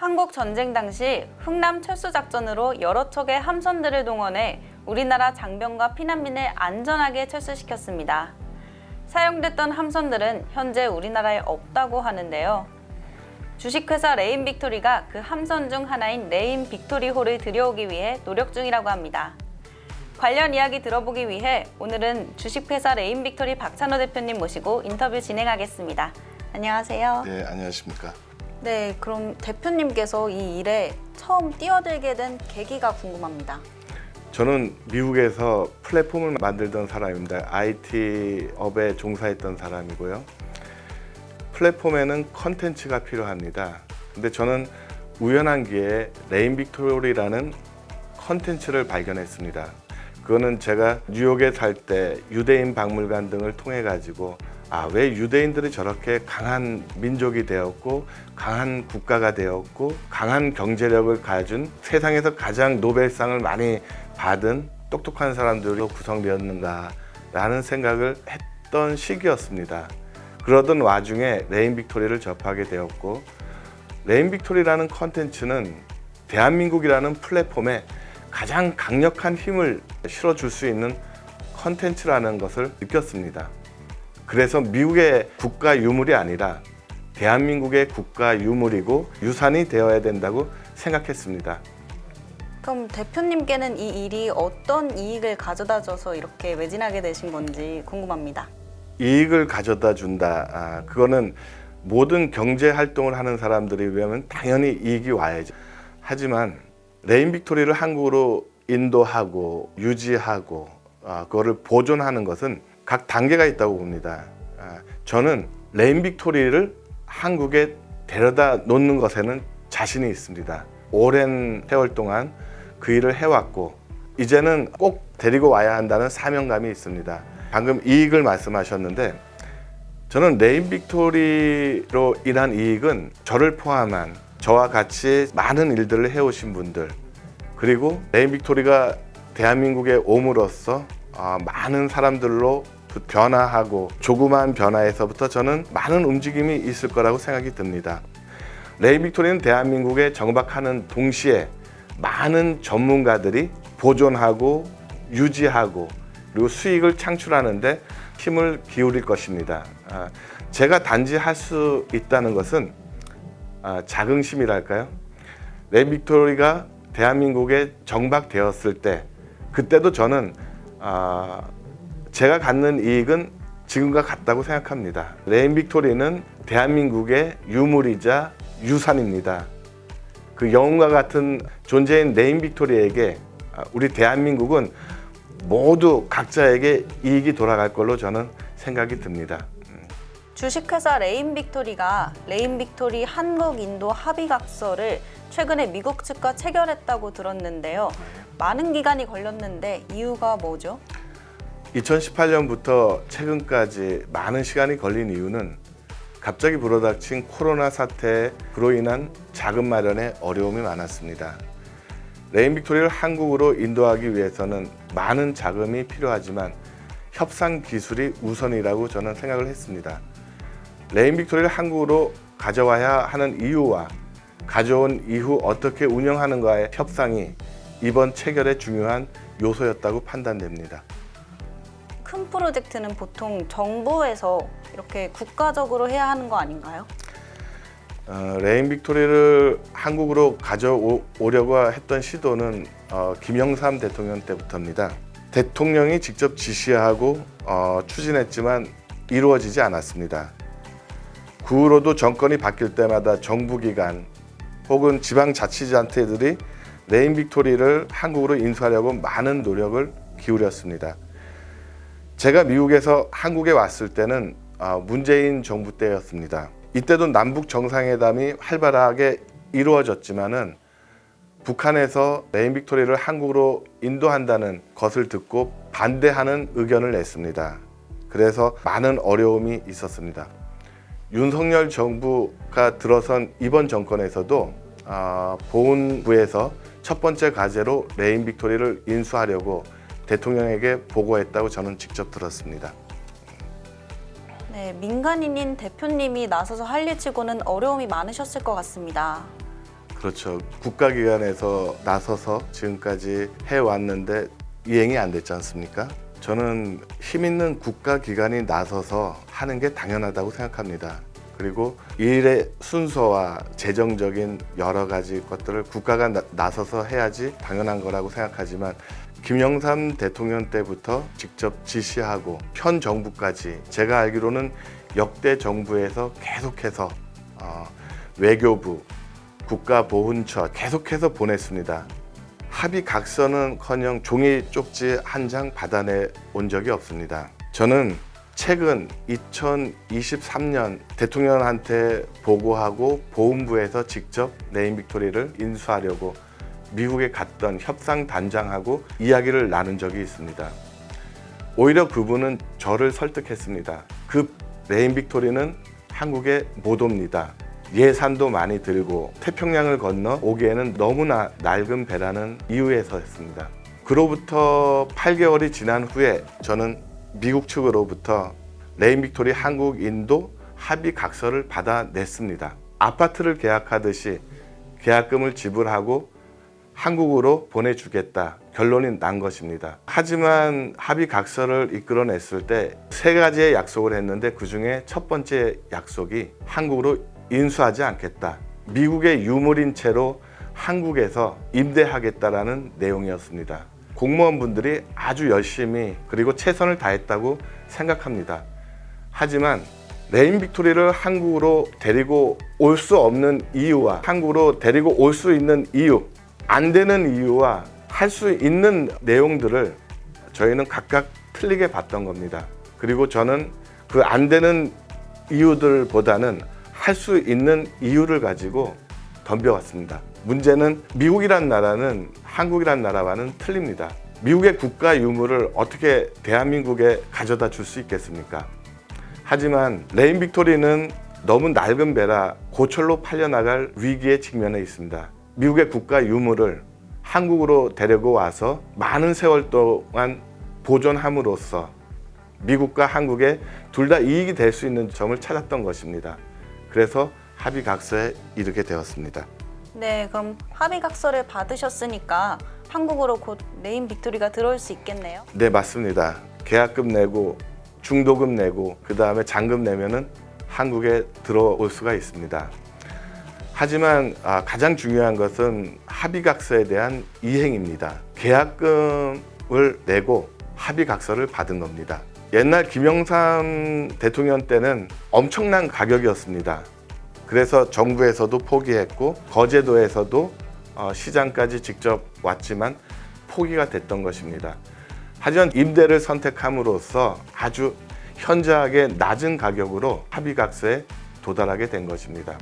한국 전쟁 당시 흥남 철수 작전으로 여러 척의 함선들을 동원해 우리나라 장병과 피난민을 안전하게 철수시켰습니다. 사용됐던 함선들은 현재 우리나라에 없다고 하는데요. 주식회사 레인빅토리가 그 함선 중 하나인 레인빅토리호를 들여오기 위해 노력 중이라고 합니다. 관련 이야기 들어보기 위해 오늘은 주식회사 레인빅토리 박찬호 대표님 모시고 인터뷰 진행하겠습니다. 안녕하세요. 네, 안녕하십니까. 네, 그럼 대표님께서 이 일에 처음 뛰어들게 된 계기가 궁금합니다. 저는 미국에서 플랫폼을 만들던 사람입니다. IT 업에 종사했던 사람이고요. 플랫폼에는 컨텐츠가 필요합니다. 근데 저는 우연한 기회에 레인빅토리라는 컨텐츠를 발견했습니다. 그거는 제가 뉴욕에 살 때 유대인 박물관 등을 통해 가지고 왜 유대인들이 저렇게 강한 민족이 되었고 강한 국가가 되었고 강한 경제력을 가진 세상에서 가장 노벨상을 많이 받은 똑똑한 사람들로 구성되었는가 라는 생각을 했던 시기였습니다. 그러던 와중에 레인빅토리를 접하게 되었고, 레인빅토리라는 컨텐츠는 대한민국이라는 플랫폼에 가장 강력한 힘을 실어줄 수 있는 컨텐츠라는 것을 느꼈습니다. 그래서 미국의 국가 유물이 아니라 대한민국의 국가 유물이고 유산이 되어야 된다고 생각했습니다. 그럼 대표님께는 이 일이 어떤 이익을 가져다 줘서 이렇게 매진하게 되신 건지 궁금합니다. 이익을 가져다 준다. 그거는 모든 경제 활동을 하는 사람들이 위하면 당연히 이익이 와야죠. 하지만 레인빅토리를 한국으로 인도하고 유지하고 그거를 보존하는 것은 각 단계가 있다고 봅니다. 저는 레인빅토리를 한국에 데려다 놓는 것에는 자신이 있습니다. 오랜 세월 동안 그 일을 해왔고 이제는 꼭 데리고 와야 한다는 사명감이 있습니다. 방금 이익을 말씀하셨는데 저는 레인빅토리로 인한 이익은 저를 포함한 저와 같이 많은 일들을 해오신 분들, 그리고 레인빅토리가 대한민국에 옴으로써 많은 사람들로 변화하고 조그마한 변화에서부터 저는 많은 움직임이 있을 거라고 생각이 듭니다. 레인빅토리는 대한민국에 정박하는 동시에 많은 전문가들이 보존하고 유지하고 그리고 수익을 창출하는데 힘을 기울일 것입니다. 제가 단지 할 수 있다는 것은 자긍심이랄까요? 레인빅토리가 대한민국에 정박되었을 때 그때도 저는 제가 갖는 이익은 지금과 같다고 생각합니다. 레인빅토리는 대한민국의 유물이자 유산입니다. 그 영웅과 같은 존재인 레인빅토리에게 우리 대한민국은 모두 각자에게 이익이 돌아갈 걸로 저는 생각이 듭니다. 주식회사 레인빅토리가 레인빅토리 한국-인도 합의각서를 최근에 미국 측과 체결했다고 들었는데요. 많은 기간이 걸렸는데 이유가 뭐죠? 2018년부터 최근까지 많은 시간이 걸린 이유는 갑자기 불어닥친 코로나 사태로 인한 자금 마련에 어려움이 많았습니다. 레인빅토리를 한국으로 인도하기 위해서는 많은 자금이 필요하지만 협상 기술이 우선이라고 저는 생각을 했습니다. 레인빅토리를 한국으로 가져와야 하는 이유와 가져온 이후 어떻게 운영하는가의 협상이 이번 체결의 중요한 요소였다고 판단됩니다. 큰 프로젝트는 보통 정부에서 이렇게 국가적으로 해야 하는 거 아닌가요? 레인빅토리를 한국으로 가져오려고 했던 시도는 김영삼 대통령 때부터입니다. 대통령이 직접 지시하고 추진했지만 이루어지지 않았습니다. 그 후로도 정권이 바뀔 때마다 정부기관 혹은 지방자치단체들이 레인빅토리를 한국으로 인수하려고 많은 노력을 기울였습니다. 제가 미국에서 한국에 왔을 때는 문재인 정부 때였습니다. 이때도 남북 정상회담이 활발하게 이루어졌지만은 북한에서 레인빅토리를 한국으로 인도한다는 것을 듣고 반대하는 의견을 냈습니다. 그래서 많은 어려움이 있었습니다. 윤석열 정부가 들어선 이번 정권에서도 보훈부에서 첫 번째 과제로 레인빅토리를 인수하려고 대통령에게 보고했다고 저는 직접 들었습니다. 네, 민간인인 대표님이 나서서 할 일치고는 어려움이 많으셨을 것 같습니다. 그렇죠. 국가기관에서 나서서 지금까지 해왔는데 이행이 안 됐지 않습니까? 저는 힘 있는 국가기관이 나서서 하는 게 당연하다고 생각합니다. 그리고 이 일의 순서와 재정적인 여러 가지 것들을 국가가 나서서 해야지 당연한 거라고 생각하지만 김영삼 대통령 때부터 직접 지시하고 현 정부까지 제가 알기로는 역대 정부에서 계속해서 외교부, 국가보훈처 계속해서 보냈습니다. 합의 각서는커녕 종이 쪽지 한 장 받아내 온 적이 없습니다. 저는 최근 2023년 대통령한테 보고하고 보훈부에서 직접 레인 빅토리를 인수하려고 미국에 갔던 협상단장하고 이야기를 나눈 적이 있습니다. 오히려 그분은 저를 설득했습니다. 그 레인 빅토리는 한국에 못 옵니다. 예산도 많이 들고 태평양을 건너 오기에는 너무나 낡은 배라는 이유에서였습니다. 그로부터 8개월이 지난 후에 저는 미국 측으로부터 레인 빅토리 한국 인도 합의 각서를 받아냈습니다. 아파트를 계약하듯이 계약금을 지불하고 한국으로 보내주겠다 결론이 난 것입니다. 하지만 합의 각서를 이끌어냈을 때 3가지의 약속을 했는데 그 중에 첫 번째 약속이 한국으로 인수하지 않겠다. 미국의 유물인 채로 한국에서 임대하겠다라는 내용이었습니다. 공무원분들이 아주 열심히 그리고 최선을 다했다고 생각합니다. 하지만 레인 빅토리를 한국으로 데리고 올 수 없는 이유와 한국으로 데리고 올 수 있는 이유, 안 되는 이유와 할 수 있는 내용들을 저희는 각각 틀리게 봤던 겁니다. 그리고 저는 그 안 되는 이유들보다는 할 수 있는 이유를 가지고 덤벼왔습니다. 문제는 미국이란 나라는 한국이란 나라와는 틀립니다. 미국의 국가 유물을 어떻게 대한민국에 가져다 줄 수 있겠습니까? 하지만 레인 빅토리는 너무 낡은 배라 고철로 팔려나갈 위기에 직면해 있습니다. 미국의 국가 유물을 한국으로 데리고 와서 많은 세월 동안 보존함으로써 미국과 한국에 둘 다 이익이 될 수 있는 점을 찾았던 것입니다. 그래서 합의 각서에 이르게 되었습니다. 네, 그럼 합의 각서를 받으셨으니까 한국으로 곧 레인 빅토리가 들어올 수 있겠네요. 네, 맞습니다. 계약금 내고 중도금 내고 그 다음에 잔금 내면은 한국에 들어올 수가 있습니다. 하지만 가장 중요한 것은 합의 각서에 대한 이행입니다. 계약금을 내고 합의 각서를 받은 겁니다. 옛날 김영삼 대통령 때는 엄청난 가격이었습니다. 그래서 정부에서도 포기했고 거제도에서도 시장까지 직접 왔지만 포기가 됐던 것입니다. 하지만 임대를 선택함으로써 아주 현저하게 낮은 가격으로 합의 각서에 도달하게 된 것입니다.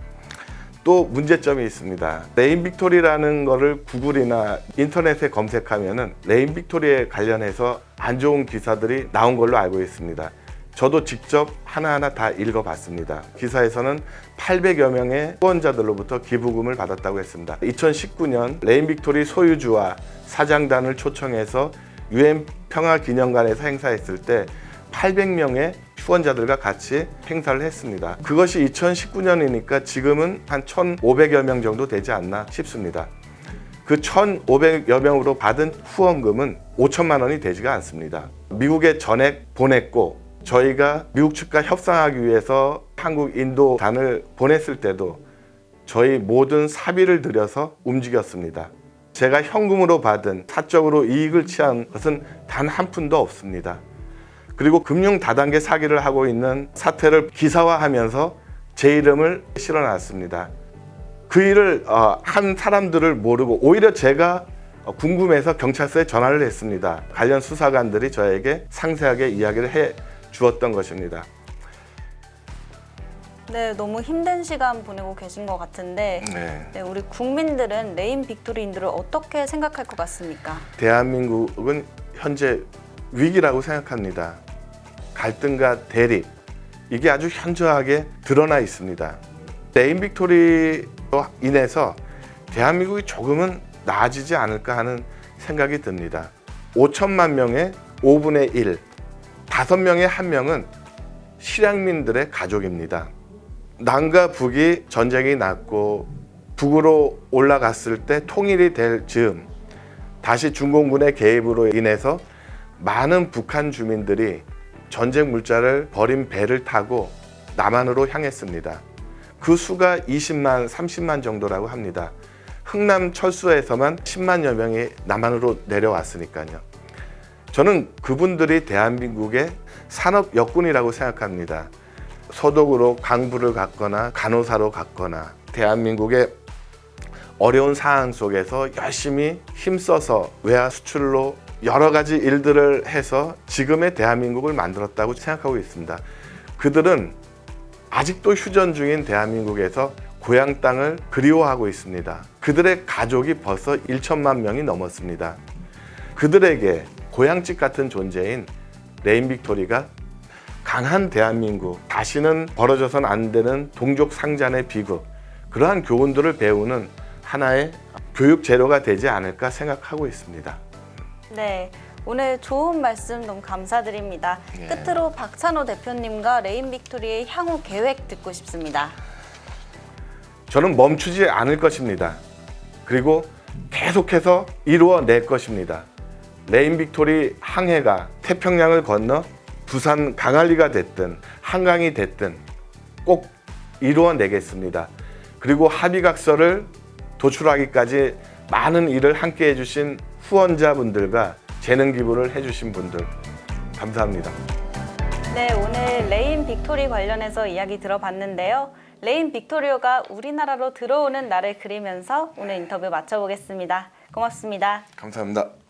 또 문제점이 있습니다. 레인 빅토리라는 거를 구글이나 인터넷에 검색하면은 레인 빅토리에 관련해서 안 좋은 기사들이 나온 걸로 알고 있습니다. 저도 직접 하나하나 다 읽어봤습니다. 기사에서는 800여 명의 후원자들로부터 기부금을 받았다고 했습니다. 2019년 레인 빅토리 소유주와 사장단을 초청해서 UN 평화기념관에서 행사했을 때 800명의 후원자들과 같이 행사를 했습니다. 그것이 2019년이니까 지금은 한 1,500여 명 정도 되지 않나 싶습니다. 그 1,500여 명으로 받은 후원금은 5천만 원이 되지가 않습니다. 미국에 전액 보냈고 저희가 미국 측과 협상하기 위해서 한국 인도단을 보냈을 때도 저희 모든 사비를 들여서 움직였습니다. 제가 현금으로 받은 사적으로 이익을 취한 것은 단 한 푼도 없습니다. 그리고 금융 다단계 사기를 하고 있는 사태를 기사화하면서 제 이름을 실어놨습니다. 그 일을 한 사람들을 모르고 오히려 제가 궁금해서 경찰서에 전화를 했습니다. 관련 수사관들이 저에게 상세하게 이야기를 해 주었던 것입니다. 네, 너무 힘든 시간 보내고 계신 것 같은데 네, 우리 국민들은 레인 빅토리인들을 어떻게 생각할 것 같습니까? 대한민국은 현재 위기라고 생각합니다. 갈등과 대립, 이게 아주 현저하게 드러나 있습니다. 레인 빅토리로 인해서 대한민국이 조금은 나아지지 않을까 하는 생각이 듭니다. 5천만 명의 5분의 1, 5명의 1명은 실향민들의 가족입니다. 남과 북이 전쟁이 났고 북으로 올라갔을 때 통일이 될 즈음 다시 중공군의 개입으로 인해서 많은 북한 주민들이 전쟁 물자를 버린 배를 타고 남한으로 향했습니다. 그 수가 20만, 30만 정도라고 합니다. 흥남 철수에서만 10만여 명이 남한으로 내려왔으니까요. 저는 그분들이 대한민국의 산업 여군이라고 생각합니다. 소독으로 강부를 갔거나 간호사로 갔거나 대한민국의 어려운 상황 속에서 열심히 힘써서 외화 수출로 여러 가지 일들을 해서 지금의 대한민국을 만들었다고 생각하고 있습니다. 그들은 아직도 휴전 중인 대한민국에서 고향 땅을 그리워하고 있습니다. 그들의 가족이 벌써 1천만 명이 넘었습니다. 그들에게 고향집 같은 존재인 레인 빅토리가 강한 대한민국, 다시는 벌어져선 안 되는 동족 상잔의 비극, 그러한 교훈들을 배우는 하나의 교육 재료가 되지 않을까 생각하고 있습니다. 네, 오늘 좋은 말씀 너무 감사드립니다. 예. 끝으로 박찬호 대표님과 레인 빅토리의 향후 계획 듣고 싶습니다. 저는 멈추지 않을 것입니다. 그리고 계속해서 이루어낼 것입니다. 레인 빅토리 항해가 태평양을 건너 부산 강할리가 됐든 한강이 됐든 꼭 이루어내겠습니다. 그리고 합의각서를 도출하기까지 많은 일을 함께 해주신 후원자분들과 재능 기부를 해주신 분들 감사합니다. 네, 오늘 레인 빅토리 관련해서 이야기 들어봤는데요. 레인 빅토리오가 우리나라로 들어오는 날을 그리면서 오늘 인터뷰 마쳐보겠습니다. 고맙습니다. 감사합니다.